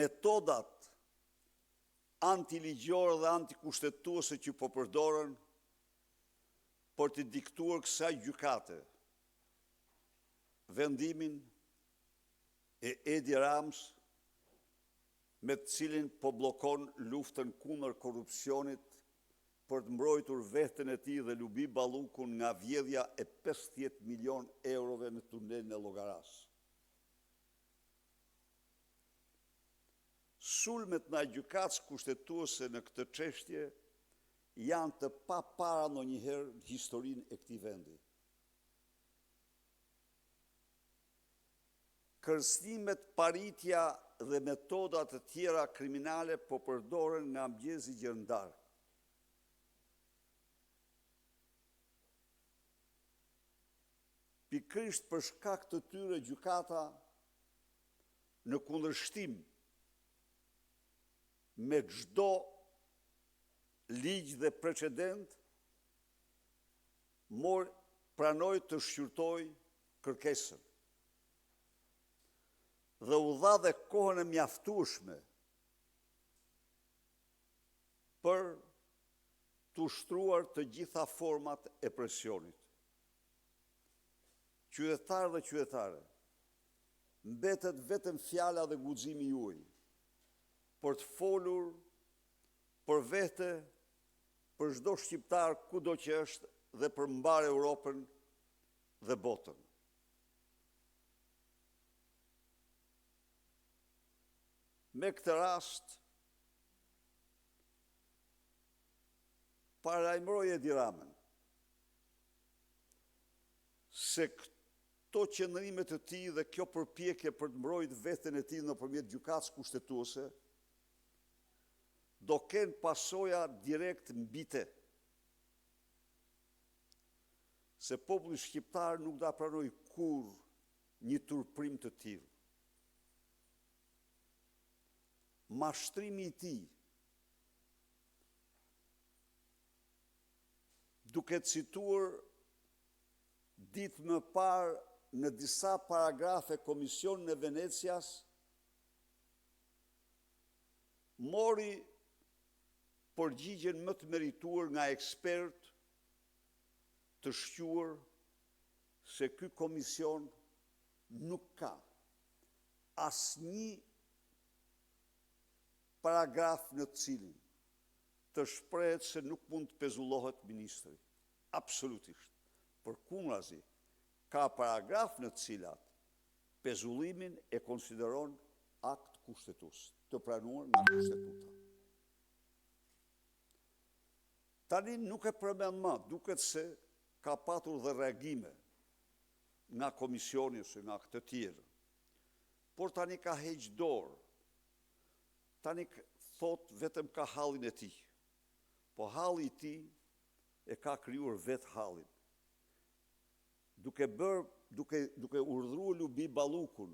metodat antiligjore dhe antikushtetuese që po përdoren për të diktuar kësaj gjykate vendimin e Edi Rams me të cilin po blokon luftën kundër korrupsionit për të mbrojtur veten e tij dhe Lubi Ballukun nga vjedhja e 50 milion eurove në tunelin e Llogaras. Sulmet në gjykatës kushtetuese në këtë çështje janë të papara ndonjëherë në historinë e këtij vendi. Kërcënimet, paritja dhe metodat të tjera kriminale po përdoren nga mëngjesi gjendar. Pikërisht për shkak të tyre gjykata në kundërshtim me çdo ligj dhe precedent pranoi të shqyrtoj kërkesën dhe u dha dhe kohën e mjaftueshme për të ushtruar të gjitha format e presionit. Qytetarë dhe qytetare, mbetet vetëm fjala dhe guximi juaj për të folur për vete, për çdo shqiptar kudo që është dhe për mbar Europën dhe botën. Me këtë rast, paralajmëroj Edi Ramën se këto qëndrimet të tij dhe kjo përpjekje për të mbrojtur veten e tij nëpërmjet gjykatës kushtetuese do kenë pasoja direkt mbi te. Se populli shqiptar nuk do pranoj kurrë një turprim të tillë. Mashtrimi i tij, duke cituar ditë më parë në disa paragrafe Komisionin e Venecias, mori përgjigjen më të merituar nga ekspert të shquar se ky komision nuk ka asnjë paragraf në të cilin të shprehet se nuk mund të pezullohet ministri. Absolutisht. Përkundrazi, ka paragraf në të cilat pezullimin e konsideron akt kushtetues, të pranuar nga kushtetuta. Tani nuk e përmend më, duket se ka patur dhe reagime nga komisioni ose nga këtë tjerë, por tani ka heq dorë. Tani thot vetëm ka hallin e tij. Po halli i tij e ka krijuar vetë hallin. Duke urdhëruar Lubi Ballukun,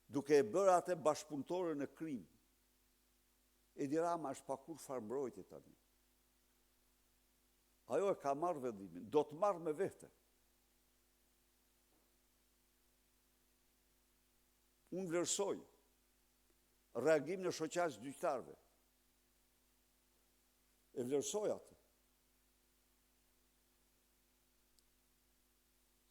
duke e bërë atë bashkëpunëtore në krim. Edi Rama është pa kur farë mbrojtje tani. Ajo e ka marrë vendimin, do të marrë me vete. Unë vlerësoj reagim në shoqatës gjyqtarëve. E vlerësoj atë.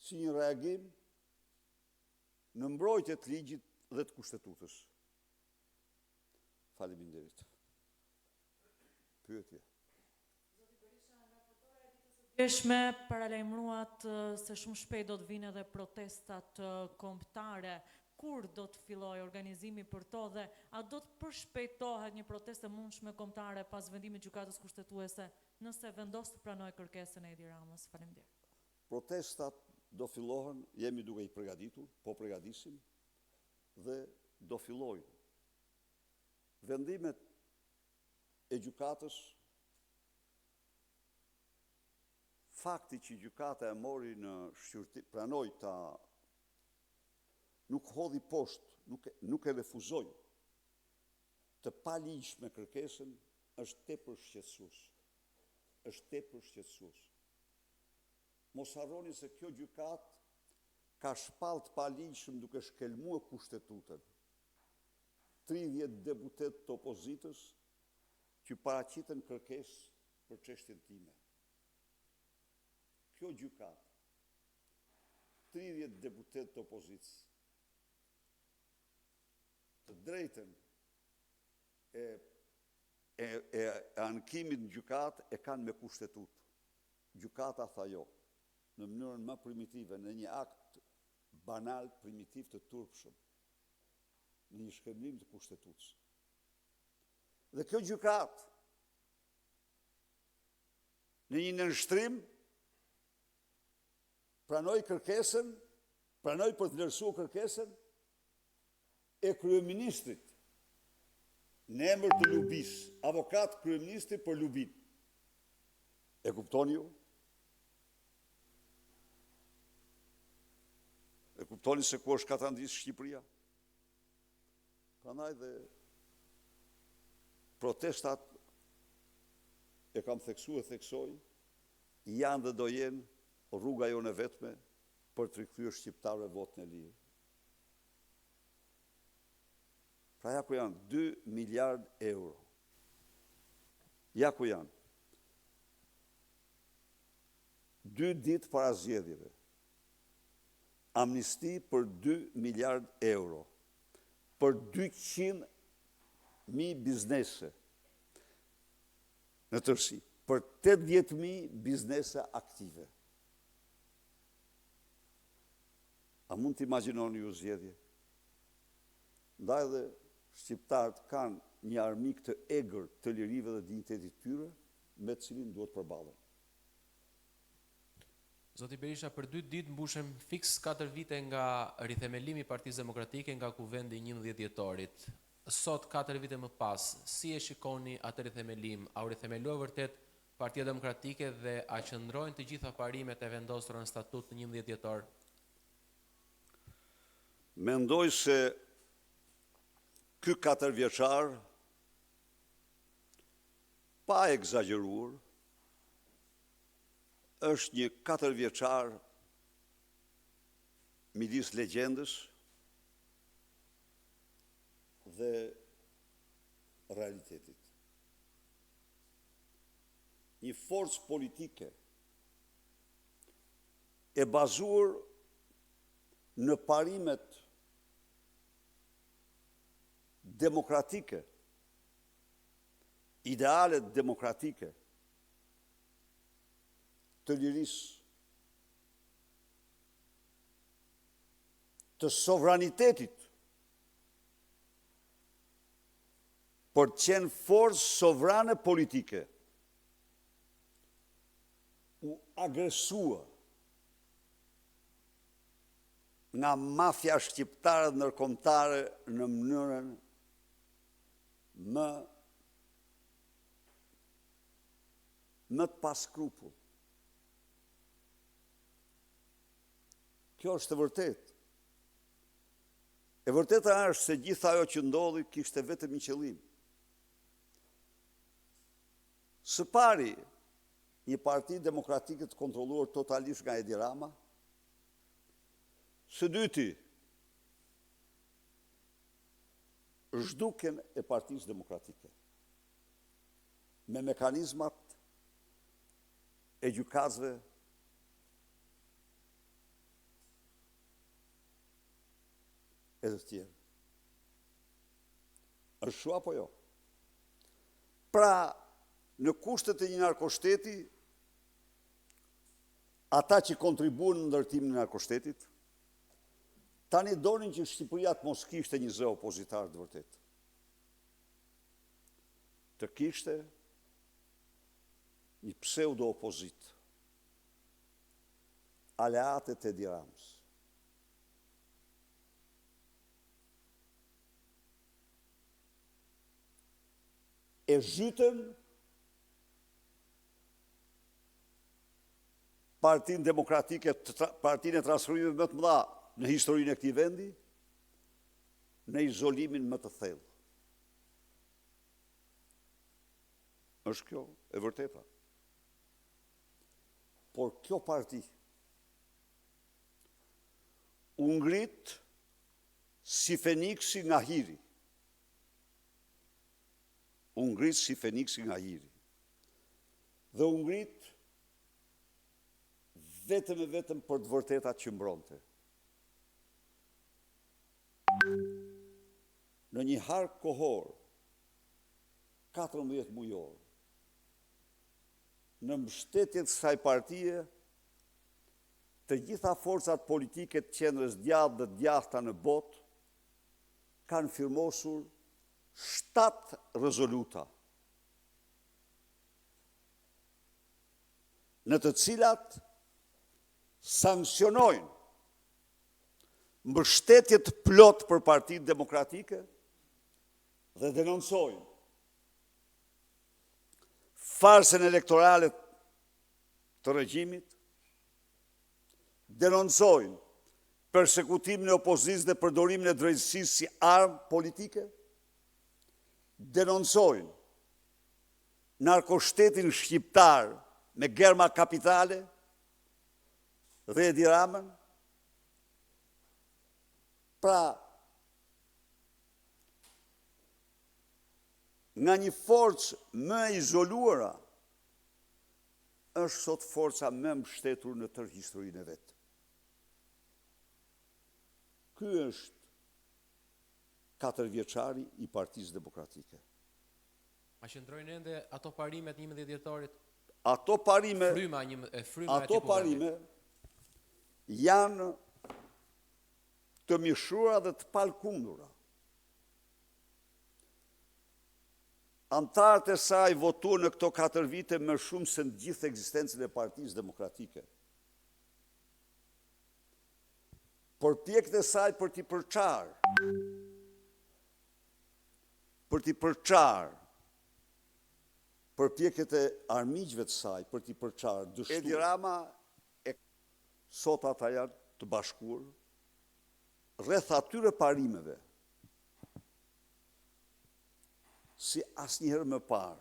Si një reagim në mbrojtje të ligjit dhe të kushtetutës. Faleminderit. Pyetje. Shme paralajmëruat se shumë shpejt do të vinë edhe protestat kombëtare. Kur do të fillojë organizimi për to dhe a do të përshpejtohet një protestë e mundshme kombëtare pas vendimit gjykatës kushtetuese nëse vendos të pranojë kërkesën e Edi Ramës? Faleminderit. Protestat do fillohen, jemi duke i përgatitur, po përgatisim dhe do fillojnë. Vendimet e gjykatës, fakti që gjykata e mori në shqyrtim, pranoi ta nuk hodhi poshtë, nuk e refuzoi të paligjshme kërkesën, është tepër shqetësues. Është tepër shqetësues. Mos harroni se kjo gjykatë ka shpallë të paligjshëm duke shkelmuar kushtetutën. 30 deputet të opozitës që paraqiten kërkesë për çështjen time. Kjo gjykatë, 30 deputet të opozitës, të drejtën e ankimit në gjykatë e kanë me kushtetut. Gjykata tha jo, në mënyrën më primitive, në një akt banal, primitiv të turpshëm, në një shkëmbim të kushtetutës. Dhe kjo gjykatë, në një nënshtrim, pranoi kërkesën, pranoi për të vlerësuar kërkesën e kryeministrit në emër të lubis, avokat kryeministri për lubin. E kuptoni ju? E kuptoni se ku është katandisë Shqipëria? Prandaj dhe protestat e kam theksu e theksoj, janë dhe do jenë rruga jone vetme për të rikthyer shqiptarëve votën e lirë. Pra ja ku janë 2 miliard euro. Ja ku janë. 2 ditë para zgjedhjeve. Amnisti për 2 miliard euro. Për 200.000 biznese në tërësi. Për 80.000 biznese aktive. A mund të imagjinoni ju zgjedhje? Ndaj dhe shqiptarët kanë një armik të egër të lirive dhe dignitetit tyre, me të cilin duhet përballen. Zoti Berisha, për 2 ditë mbushem fiks 4 vite nga rithemelimi i Partisë Demokratike nga kuvendi 11 dhjetorit. Sot 4 vite më pas, si e shikoni atë rithemelim? A u rithemelua vërtet Partia Demokratike dhe a qëndrojnë të gjitha parimet e vendosura në statut në 11 dhjetor? Mendoj se ky 4 vjeçar, pa egzageruar, është një 4 vjeçar midis legjendës dhe realitetit. Një forcë politike e bazuar në parimet demokratike, idealet demokratike të lirisë, të sovranitetit, për të qenë forcë sovrane politike, u agresua nga mafia shqiptare dhe ndërkombëtare në mënyrën më të paskrupull. Kjo është e vërtetë. E vërteta është se gjithë ajo që ndodhi kishte vetëm një qëllim. Së pari, një parti demokratike të kontrolluar totalisht nga Edi Rama. Së dyti, zhdukjen e Partisë Demokratike me mekanizmat e gjykatësve e të tjerë. Është shu apo jo? Pra, në kushtet e një narkoshteti, ata që kontribuan në ndërtimin e narkoshtetit, tani donin që Shqipëria të mos kishte një zë opozitar të vërtet. Të kishte një pseudo opozit. Aleatet e Edi Ramës. E zhytën Partinë Demokratike, partinë e transformimit më të mëdha në historinë e këtij vendi, në izolimin më të thellë. Është kjo e vërteta. Por kjo parti u ngrit si Feniksi nga hiri. u ngrit si Feniksi nga hiri. Dhe u ngrit vetëm e vetëm për të vërtetat që mbronte. Në një hark kohor, 14 mujor, në mbështetjet saj partie, të gjitha forcat politike të qendrës djathtë dhe djathta në botë kanë firmosur 7 rezoluta, në të cilat sankcionojnë mbështetjet plot për Partitë Demokratike dhe denoncojnë farsën elektorale të regjimit, denoncojnë persekutimin e opozitës dhe përdorimin e drejtësisë si armë politike, denoncojnë narkoshtetin shqiptar me germa kapitale dhe Edi Ramën. Pra, nga një forcë më izoluara, është sot forca më mbështetur në tërë historinë e vetë. Ky është 4 vjeçari i Partisë Demokratike. A qëndrojnë ende ato parimet 11 dhjetorit? Ato parime janë të mishura dhe të palkundura. Antarët e saj votuan në këto 4 vite më shumë se në gjithë ekzistencën e Partisë Demokratike. Përpjekjet e saj për t'i përçarë, përpjekjet e armiqve të saj për t'i përçarë dështuar. Edi Rama sot ata janë të bashkuar rreth atyre parimeve si asnjëherë më parë.